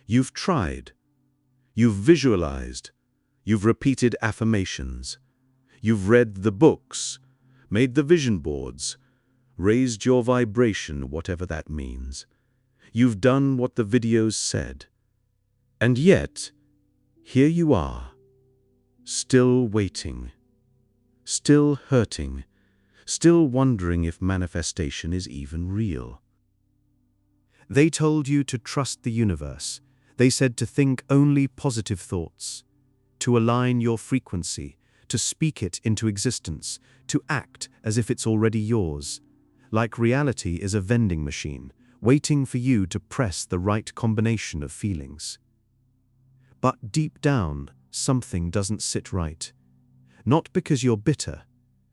You've tried. You've visualized. You've repeated affirmations. You've read the books, made the vision boards, raised your vibration, whatever that means. You've done what the videos said. And yet, here you are, still waiting, still hurting, still wondering if manifestation is even real. They told you to trust the universe. They said to think only positive thoughts, to align your frequency, to speak it into existence, to act as if it's already yours, like reality is a vending machine, waiting for you to press the right combination of feelings. But deep down, something doesn't sit right. Not because you're bitter,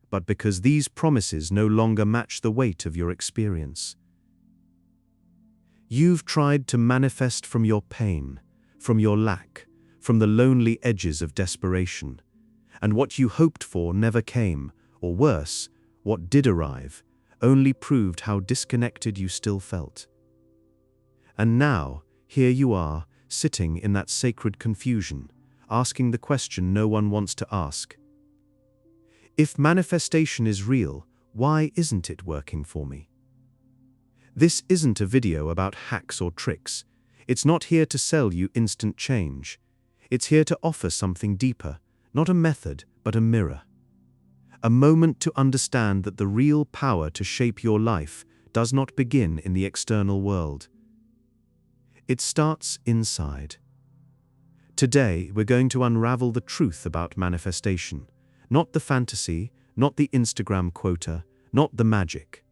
but because these promises no longer match the weight of your experience. You've tried to manifest from your pain, from your lack, from the lonely edges of desperation. And what you hoped for never came, or worse, what did arrive, only proved how disconnected you still felt. And now, here you are, sitting in that sacred confusion, asking the question no one wants to ask. If manifestation is real, why isn't it working for me? This isn't a video about hacks or tricks. It's not here to sell you instant change. It's here to offer something deeper, not a method, but a mirror. A moment to understand that the real power to shape your life does not begin in the external world. It starts inside. Today, we're going to unravel the truth about manifestation. Not the fantasy, not the Instagram quota, not the magic.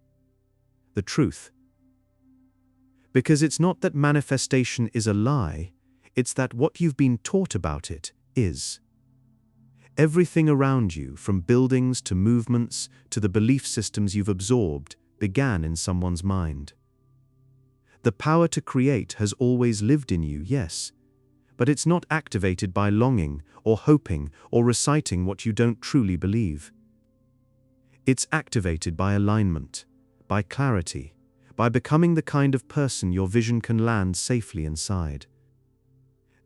The truth. Because it's not that manifestation is a lie, it's that what you've been taught about it is. Everything around you, from buildings to movements to the belief systems you've absorbed, began in someone's mind. The power to create has always lived in you, yes, but it's not activated by longing or hoping or reciting what you don't truly believe. It's activated by alignment, by clarity, by becoming the kind of person your vision can land safely inside.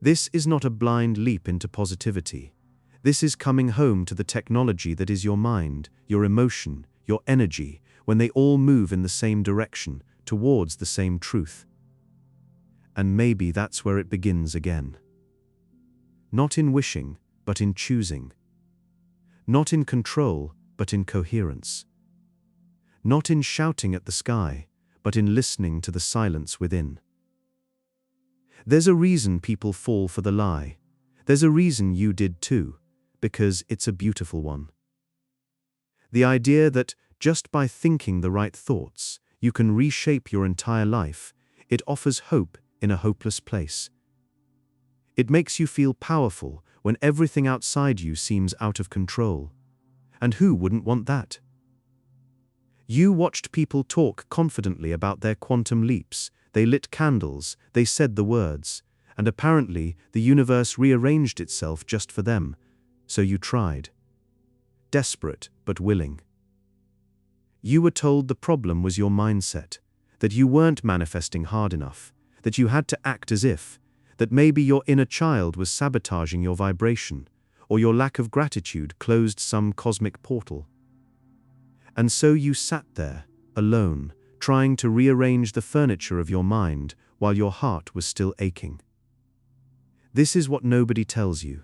This is not a blind leap into positivity. This is coming home to the technology that is your mind, your emotion, your energy, when they all move in the same direction, towards the same truth. And maybe that's where it begins again. Not in wishing, but in choosing. Not in control, but in coherence. Not in shouting at the sky, but in listening to the silence within. There's a reason people fall for the lie. There's a reason you did too, because it's a beautiful one. The idea that just by thinking the right thoughts, you can reshape your entire life, it offers hope in a hopeless place. It makes you feel powerful when everything outside you seems out of control. And who wouldn't want that? You watched people talk confidently about their quantum leaps, they lit candles, they said the words, and apparently the universe rearranged itself just for them, so you tried. Desperate but willing. You were told the problem was your mindset, that you weren't manifesting hard enough, that you had to act as if, that maybe your inner child was sabotaging your vibration, or your lack of gratitude closed some cosmic portal. And so you sat there, alone, trying to rearrange the furniture of your mind while your heart was still aching. This is what nobody tells you.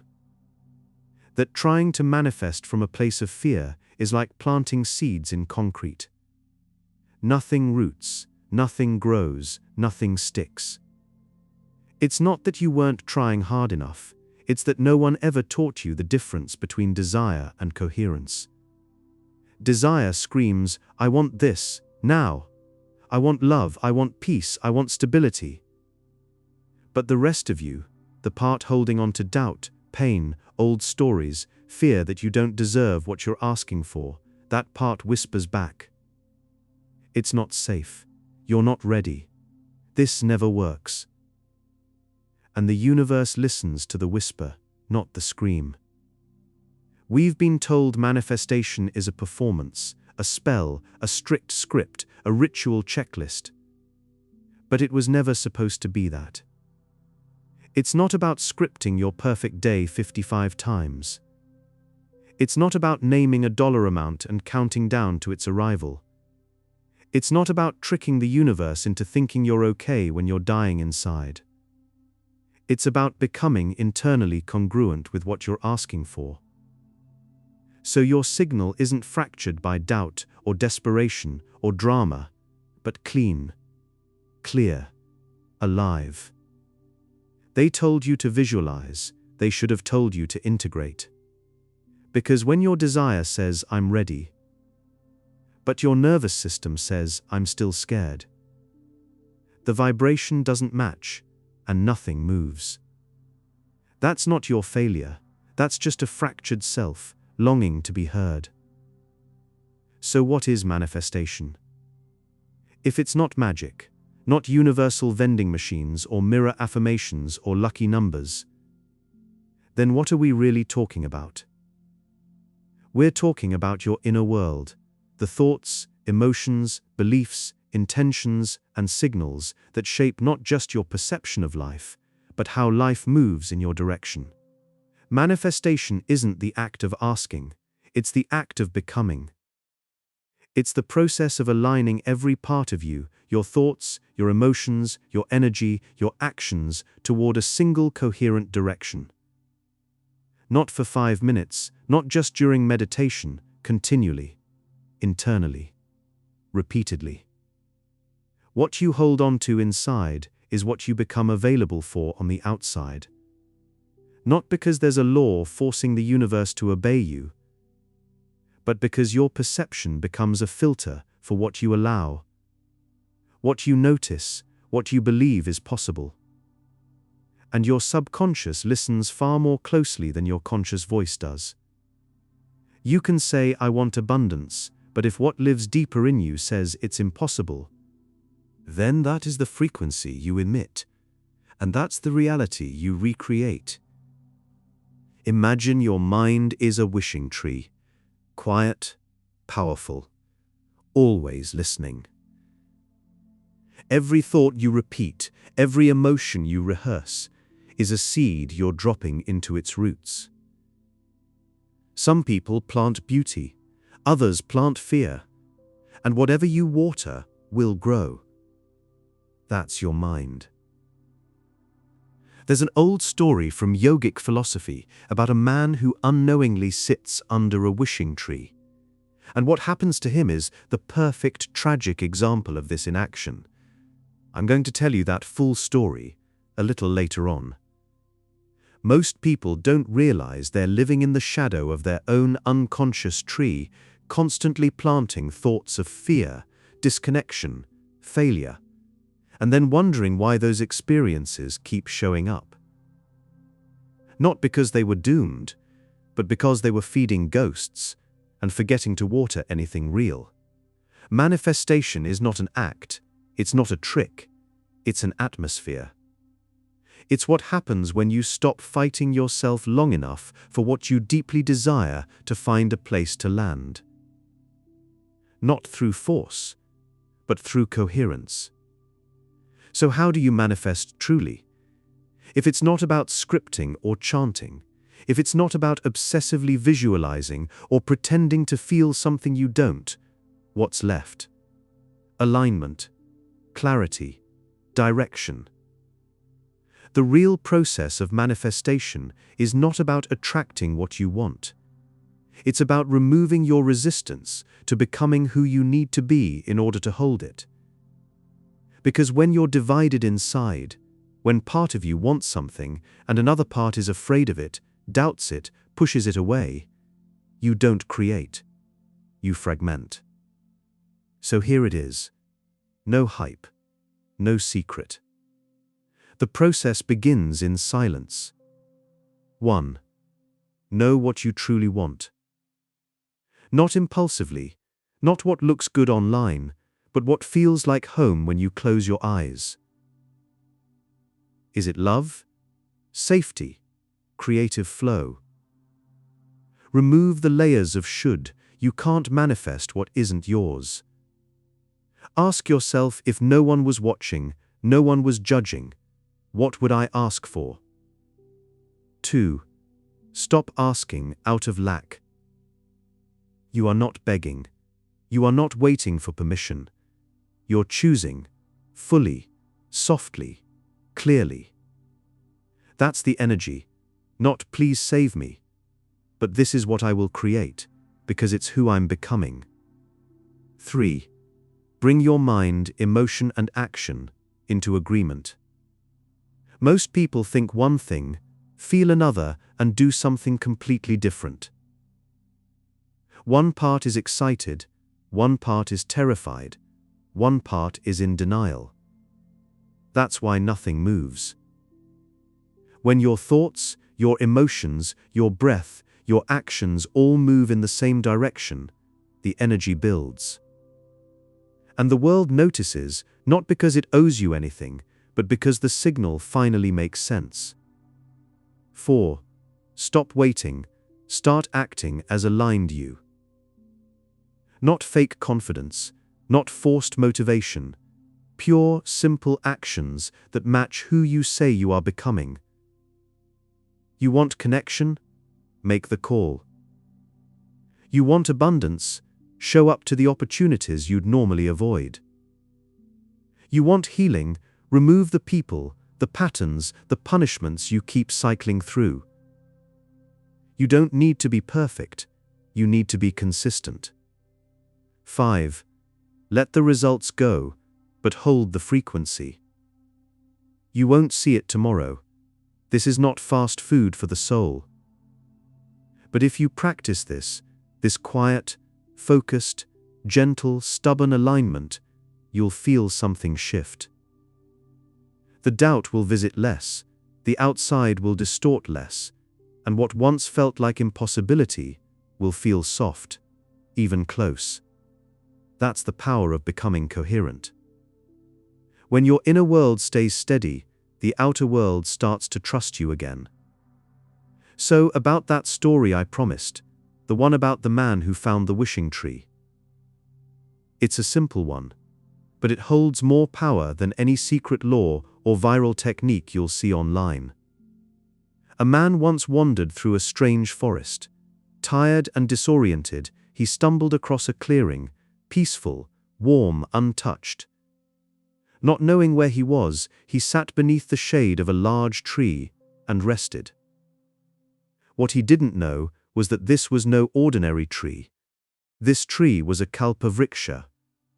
That trying to manifest from a place of fear is like planting seeds in concrete. Nothing roots, nothing grows, nothing sticks. It's not that you weren't trying hard enough, it's that no one ever taught you the difference between desire and coherence. Desire screams, I want this, now. I want love, I want peace, I want stability. But the rest of you, the part holding on to doubt, pain, old stories, fear that you don't deserve what you're asking for, that part whispers back. It's not safe. You're not ready. This never works. And the universe listens to the whisper, not the scream. We've been told manifestation is a performance, a spell, a strict script, a ritual checklist. But it was never supposed to be that. It's not about scripting your perfect day 55 times. It's not about naming a dollar amount and counting down to its arrival. It's not about tricking the universe into thinking you're okay when you're dying inside. It's about becoming internally congruent with what you're asking for. So your signal isn't fractured by doubt or desperation or drama, but clean, clear, alive. They told you to visualize, they should have told you to integrate. Because when your desire says, "I'm ready," but your nervous system says, "I'm still scared," the vibration doesn't match, and nothing moves. That's not your failure, that's just a fractured self, longing to be heard. So what is manifestation? If it's not magic, not universal vending machines or mirror affirmations or lucky numbers, then what are we really talking about? We're talking about your inner world, the thoughts, emotions, beliefs, intentions, and signals that shape not just your perception of life, but how life moves in your direction. Manifestation isn't the act of asking, it's the act of becoming. It's the process of aligning every part of you, your thoughts, your emotions, your energy, your actions, toward a single coherent direction. Not for 5 minutes, not just during meditation, continually, internally, repeatedly. What you hold on to inside is what you become available for on the outside. Not because there's a law forcing the universe to obey you, but because your perception becomes a filter for what you allow, what you notice, what you believe is possible. And your subconscious listens far more closely than your conscious voice does. You can say, "I want abundance," but if what lives deeper in you says it's impossible, then that is the frequency you emit, and that's the reality you recreate. Imagine your mind is a wishing tree, quiet, powerful, always listening. Every thought you repeat, every emotion you rehearse, is a seed you're dropping into its roots. Some people plant beauty, others plant fear, and whatever you water will grow. That's your mind. There's an old story from yogic philosophy about a man who unknowingly sits under a wishing tree. And what happens to him is the perfect tragic example of this in action. I'm going to tell you that full story a little later on. Most people don't realize they're living in the shadow of their own unconscious tree, constantly planting thoughts of fear, disconnection, failure, and then wondering why those experiences keep showing up. Not because they were doomed, but because they were feeding ghosts and forgetting to water anything real. Manifestation is not an act, it's not a trick, it's an atmosphere. It's what happens when you stop fighting yourself long enough for what you deeply desire to find a place to land. Not through force, but through coherence. So how do you manifest truly? If it's not about scripting or chanting, if it's not about obsessively visualizing or pretending to feel something you don't, what's left? Alignment, clarity, direction. The real process of manifestation is not about attracting what you want. It's about removing your resistance to becoming who you need to be in order to hold it. Because when you're divided inside, when part of you wants something and another part is afraid of it, doubts it, pushes it away, you don't create, you fragment. So here it is. No hype, no secret. The process begins in silence. 1. Know what you truly want. Not impulsively, not what looks good online, but what feels like home when you close your eyes. Is it love? Safety? Creative flow? Remove the layers of should. You can't manifest what isn't yours. Ask yourself, if no one was watching, no one was judging, what would I ask for? 2. Stop asking out of lack. You are not begging. You are not waiting for permission. You're choosing, fully, softly, clearly. That's the energy, not please save me, but this is what I will create, because it's who I'm becoming. 3. Bring your mind, emotion, and action into agreement. Most people think one thing, feel another, and do something completely different. One part is excited, one part is terrified, one part is in denial. That's why nothing moves. When your thoughts, your emotions, your breath, your actions all move in the same direction, the energy builds. And the world notices, not because it owes you anything, but because the signal finally makes sense. 4. Stop waiting, start acting as aligned you. Not fake confidence, not forced motivation, pure, simple actions that match who you say you are becoming. You want connection? Make the call. You want abundance? Show up to the opportunities you'd normally avoid. You want healing? Remove the people, the patterns, the punishments you keep cycling through. You don't need to be perfect. You need to be consistent. 5. Let the results go, but hold the frequency. You won't see it tomorrow. This is not fast food for the soul. But if you practice this quiet, focused, gentle, stubborn alignment, you'll feel something shift. The doubt will visit less, the outside will distort less, and what once felt like impossibility will feel soft, even close. That's the power of becoming coherent. When your inner world stays steady, the outer world starts to trust you again. So, about that story I promised, the one about the man who found the wishing tree. It's a simple one, but it holds more power than any secret law or viral technique you'll see online. A man once wandered through a strange forest. Tired and disoriented, he stumbled across a clearing, peaceful, warm, untouched. Not knowing where he was, he sat beneath the shade of a large tree and rested. What he didn't know was that this was no ordinary tree. This tree was a kalpavriksha,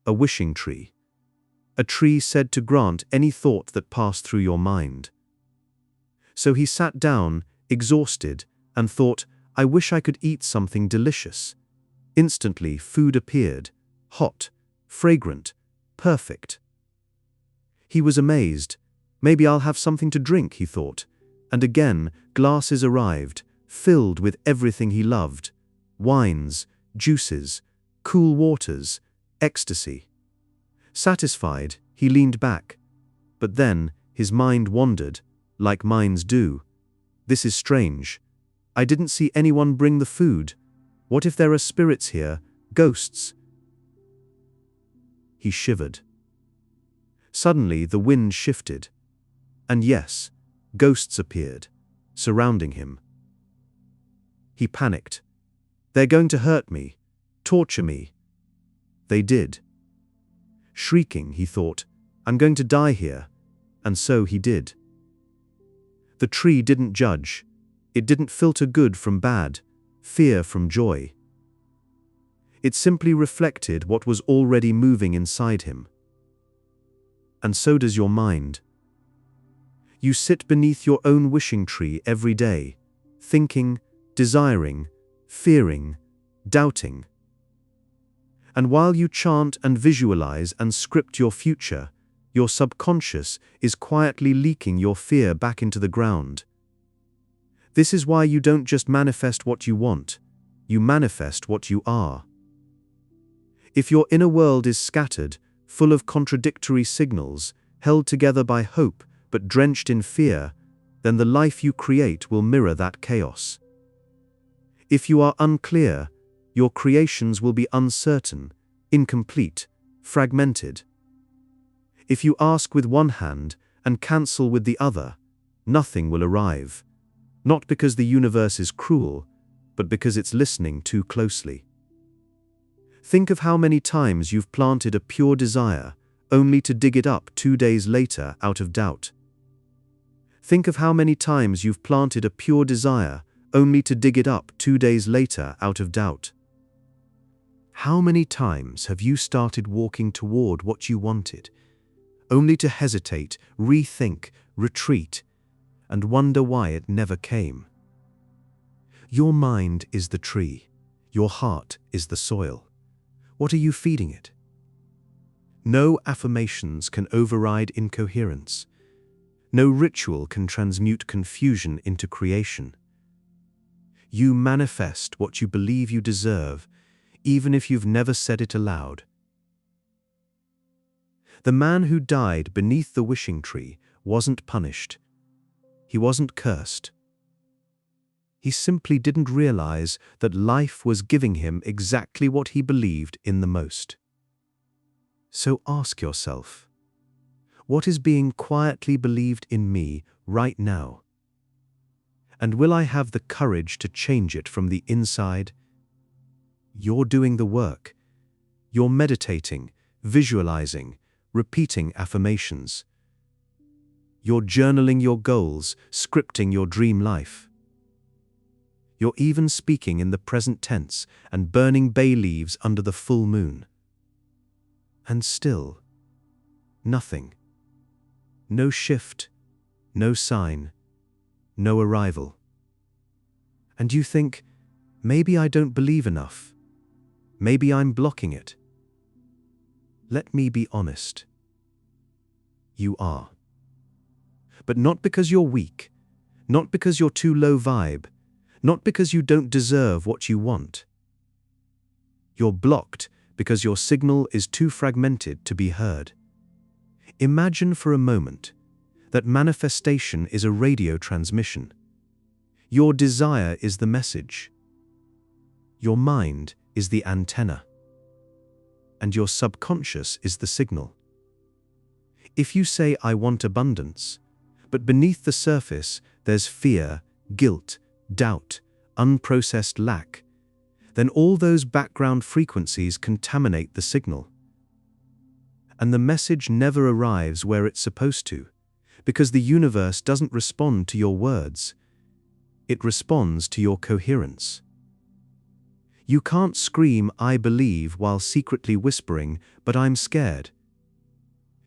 a wishing tree. A tree said to grant any thought that passed through your mind. So he sat down, exhausted, and thought, I wish I could eat something delicious. Instantly, food appeared, hot, fragrant, perfect. He was amazed. Maybe I'll have something to drink, he thought. And again, glasses arrived, filled with everything he loved. Wines, juices, cool waters, ecstasy. Satisfied, he leaned back. But then, his mind wandered, like minds do. This is strange. I didn't see anyone bring the food. What if there are spirits here, ghosts? He shivered. Suddenly, the wind shifted. And yes, ghosts appeared, surrounding him. He panicked. They're going to hurt me, torture me. They did. Shrieking, he thought, I'm going to die here. And so he did. The tree didn't judge. It didn't filter good from bad, fear from joy. It simply reflected what was already moving inside him. And so does your mind. You sit beneath your own wishing tree every day, thinking, desiring, fearing, doubting. And while you chant and visualize and script your future, your subconscious is quietly leaking your fear back into the ground. This is why you don't just manifest what you want, you manifest what you are. If your inner world is scattered, full of contradictory signals, held together by hope but drenched in fear, then the life you create will mirror that chaos. If you are unclear, your creations will be uncertain, incomplete, fragmented. If you ask with one hand and cancel with the other, nothing will arrive. Not because the universe is cruel, but because it's listening too closely. Think of how many times you've planted a pure desire only to dig it up 2 days later out of doubt. Think of how many times you've planted a pure desire only to dig it up 2 days later out of doubt. How many times have you started walking toward what you wanted, only to hesitate, rethink, retreat, and wonder why it never came? Your mind is the tree. Your heart is the soil. What are you feeding it? No affirmations can override incoherence. No ritual can transmute confusion into creation. You manifest what you believe you deserve, even if you've never said it aloud. The man who died beneath the wishing tree wasn't punished. He wasn't cursed. He simply didn't realize that life was giving him exactly what he believed in the most. So ask yourself, what is being quietly believed in me right now? And will I have the courage to change it from the inside? You're doing the work. You're meditating, visualizing, repeating affirmations. You're journaling your goals, scripting your dream life. You're even speaking in the present tense and burning bay leaves under the full moon. And still, nothing. No shift, no sign, no arrival. And you think, maybe I don't believe enough. Maybe I'm blocking it. Let me be honest. You are. But not because you're weak, not because you're too low vibe, not because you don't deserve what you want. You're blocked because your signal is too fragmented to be heard. Imagine for a moment that manifestation is a radio transmission. Your desire is the message. Your mind is the antenna. And your subconscious is the signal. If you say, I want abundance, but beneath the surface there's fear, guilt, doubt, unprocessed lack, then all those background frequencies contaminate the signal. And the message never arrives where it's supposed to, because the universe doesn't respond to your words. It responds to your coherence. You can't scream, I believe, while secretly whispering, but I'm scared.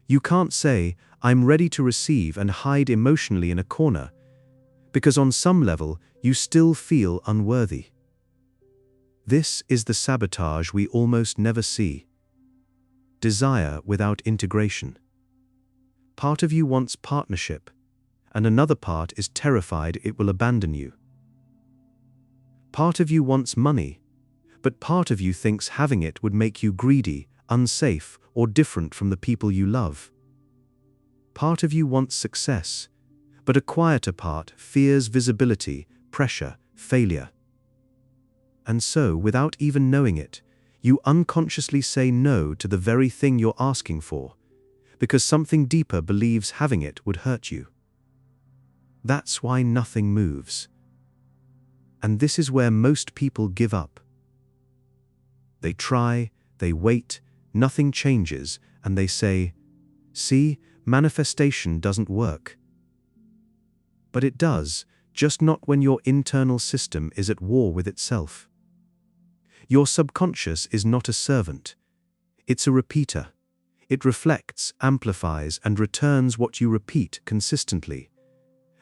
You can't say, I'm ready to receive and hide emotionally in a corner, because on some level, you still feel unworthy. This is the sabotage we almost never see. Desire without integration. Part of you wants partnership, and another part is terrified it will abandon you. Part of you wants money, but part of you thinks having it would make you greedy, unsafe, or different from the people you love. Part of you wants success, but a quieter part fears visibility, pressure, failure. And so, without even knowing it, you unconsciously say no to the very thing you're asking for, because something deeper believes having it would hurt you. That's why nothing moves. And this is where most people give up. They try, they wait, nothing changes, and they say, see, manifestation doesn't work. But it does, just not when your internal system is at war with itself. Your subconscious is not a servant. It's a repeater. It reflects, amplifies, and returns what you repeat consistently.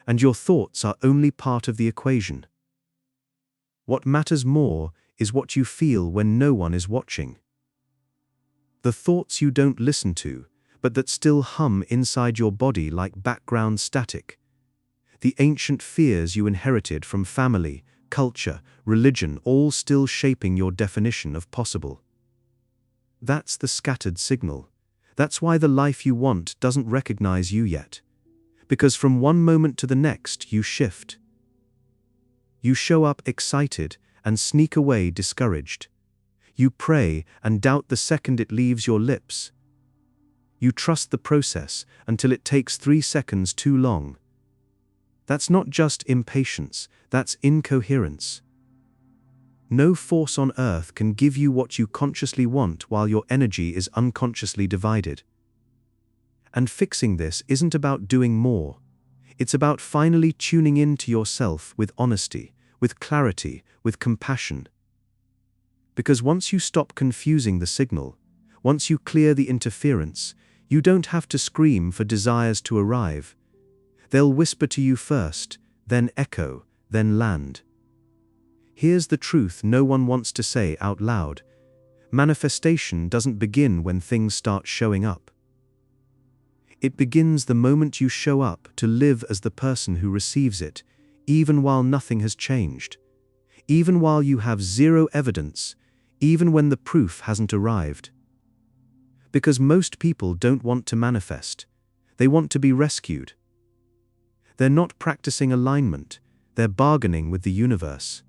And your thoughts are only part of the equation. What matters more is what you feel when no one is watching. The thoughts you don't listen to, but that still hum inside your body like background static. The ancient fears you inherited from family, culture, religion, all still shaping your definition of possible. That's the scattered signal. That's why the life you want doesn't recognize you yet. Because from one moment to the next, you shift. You show up excited and sneak away discouraged. You pray and doubt the second it leaves your lips. You trust the process until it takes 3 seconds too long. That's not just impatience, that's incoherence. No force on earth can give you what you consciously want while your energy is unconsciously divided. And fixing this isn't about doing more. It's about finally tuning in to yourself with honesty, with clarity, with compassion. Because once you stop confusing the signal, once you clear the interference, you don't have to scream for desires to arrive. They'll whisper to you first, then echo, then land. Here's the truth no one wants to say out loud. Manifestation doesn't begin when things start showing up. It begins the moment you show up to live as the person who receives it, even while nothing has changed. Even while you have zero evidence, even when the proof hasn't arrived. Because most people don't want to manifest. They want to be rescued. They're not practicing alignment, they're bargaining with the universe.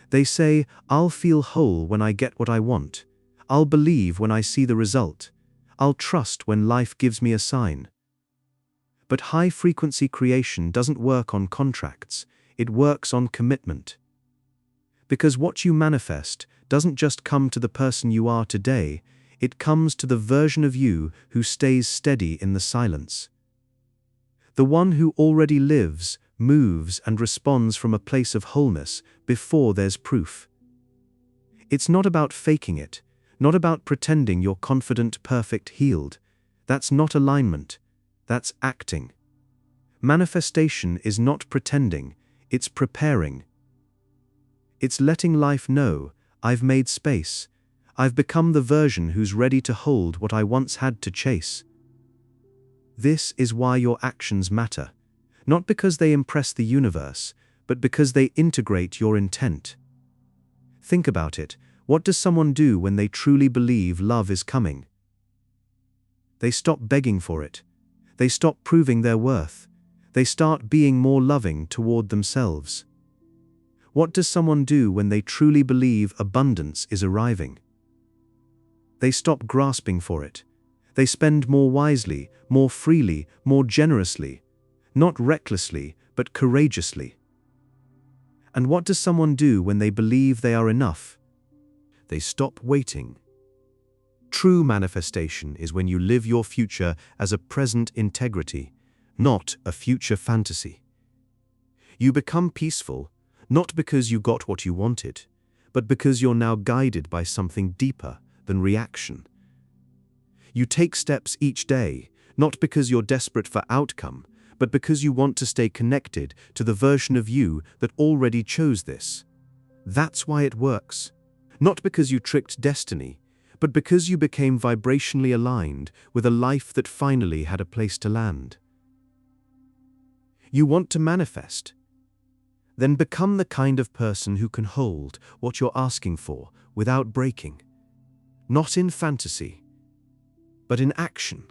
They say, I'll feel whole when I get what I want. I'll believe when I see the result. I'll trust when life gives me a sign. But high-frequency creation doesn't work on contracts, it works on commitment. Because what you manifest doesn't just come to the person you are today, it comes to the version of you who stays steady in the silence. The one who already lives, moves, and responds from a place of wholeness before there's proof. It's not about faking it, not about pretending you're confident, perfect, healed. That's not alignment. That's acting. Manifestation is not pretending, it's preparing. It's letting life know, I've made space. I've become the version who's ready to hold what I once had to chase. This is why your actions matter. Not because they impress the universe, but because they integrate your intent. Think about it. What does someone do when they truly believe love is coming? They stop begging for it. They stop proving their worth. They start being more loving toward themselves. What does someone do when they truly believe abundance is arriving? They stop grasping for it. They spend more wisely, more freely, more generously. Not recklessly, but courageously. And what does someone do when they believe they are enough? They stop waiting. True manifestation is when you live your future as a present integrity, not a future fantasy. You become peaceful, not because you got what you wanted, but because you're now guided by something deeper than reaction. You take steps each day, not because you're desperate for outcome, but because you want to stay connected to the version of you that already chose this. That's why it works. Not because you tricked destiny, but because you became vibrationally aligned with a life that finally had a place to land. You want to manifest? Then become the kind of person who can hold what you're asking for without breaking. Not in fantasy, but in action.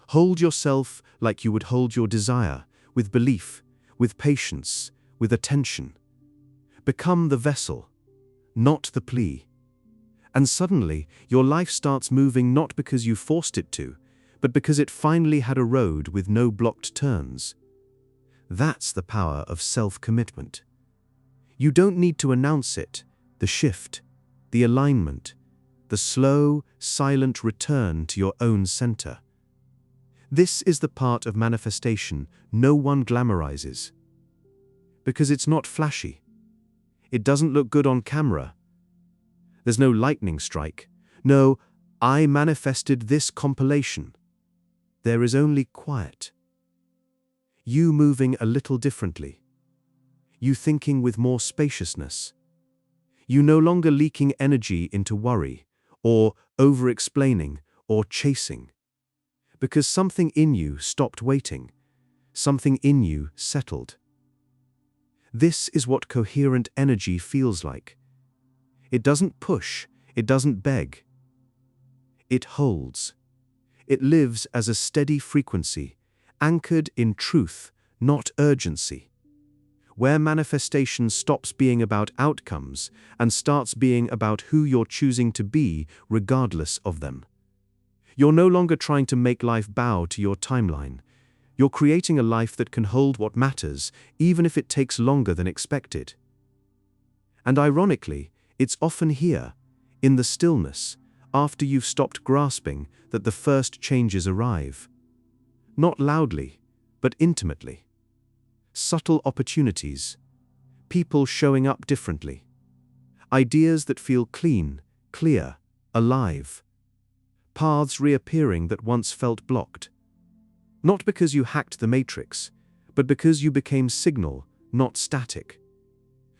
Hold yourself like you would hold your desire, with belief, with patience, with attention. Become the vessel, not the plea. And suddenly, your life starts moving not because you forced it to, but because it finally had a road with no blocked turns. That's the power of self-commitment. You don't need to announce it, the shift, the alignment, the slow, silent return to your own center. This is the part of manifestation no one glamorizes. Because it's not flashy. It doesn't look good on camera. There's no lightning strike. No, I manifested this compilation. There is only quiet. You moving a little differently. You thinking with more spaciousness. You no longer leaking energy into worry, or over-explaining, or chasing. Because something in you stopped waiting. Something in you settled. This is what coherent energy feels like. It doesn't push, it doesn't beg. It holds. It lives as a steady frequency, anchored in truth, not urgency. Where manifestation stops being about outcomes and starts being about who you're choosing to be regardless of them. You're no longer trying to make life bow to your timeline. You're creating a life that can hold what matters, even if it takes longer than expected. And ironically, it's often here, in the stillness, after you've stopped grasping, that the first changes arrive. Not loudly, but intimately. Subtle opportunities. People showing up differently. Ideas that feel clean, clear, alive. Paths reappearing that once felt blocked. Not because you hacked the matrix, but because you became signal, not static.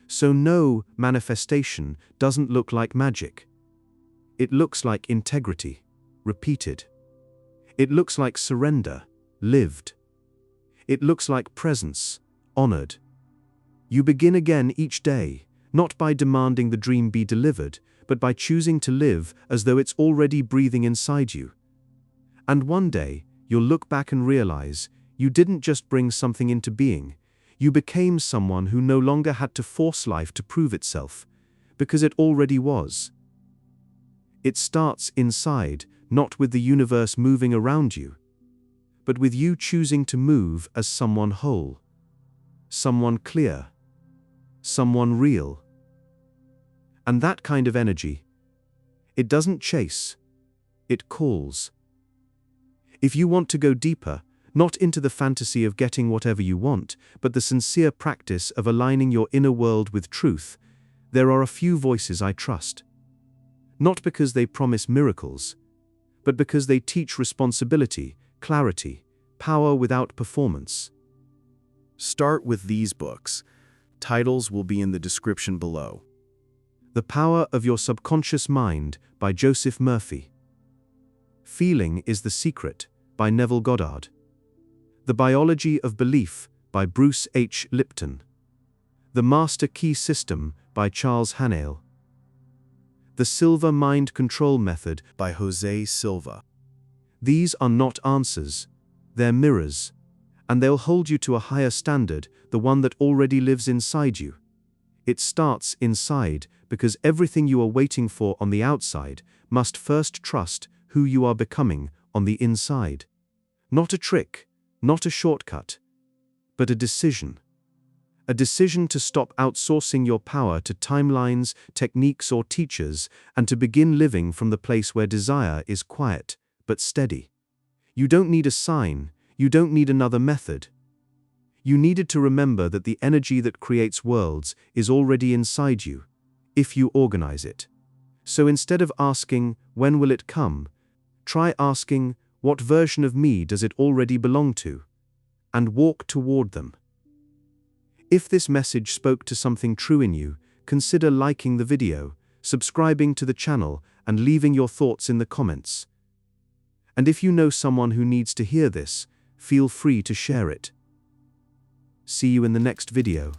So no, manifestation doesn't look like magic. It looks like integrity, repeated. It looks like surrender, lived. It looks like presence, honored. You begin again each day, not by demanding the dream be delivered, but by choosing to live as though it's already breathing inside you. And one day, you'll look back and realize, you didn't just bring something into being, you became someone who no longer had to force life to prove itself, because it already was. It starts inside, not with the universe moving around you, but with you choosing to move as someone whole, someone clear, someone real. And that kind of energy, it doesn't chase, it calls. If you want to go deeper, not into the fantasy of getting whatever you want, but the sincere practice of aligning your inner world with truth, there are a few voices I trust. Not because they promise miracles, but because they teach responsibility, clarity, power without performance. Start with these books. Titles will be in the description below. The Power of Your Subconscious Mind by Joseph Murphy. Feeling is the Secret by Neville Goddard. The Biology of Belief by Bruce H. Lipton. The Master Key System by Charles Hanail. The Silver Mind Control Method By Jose Silva. These are not answers, they're mirrors, and they'll hold you to a higher standard, the one that already lives inside you. It starts inside because everything you are waiting for on the outside must first trust who you are becoming on the inside. Not a trick, not a shortcut, but a decision. A decision to stop outsourcing your power to timelines, techniques, or teachers, and to begin living from the place where desire is quiet, but steady. You don't need a sign, you don't need another method. You needed to remember that the energy that creates worlds is already inside you, if you organize it. So instead of asking, when will it come, try asking, what version of me does it already belong to? And walk toward them. If this message spoke to something true in you, consider liking the video, subscribing to the channel, and leaving your thoughts in the comments. And if you know someone who needs to hear this, feel free to share it. See you in the next video.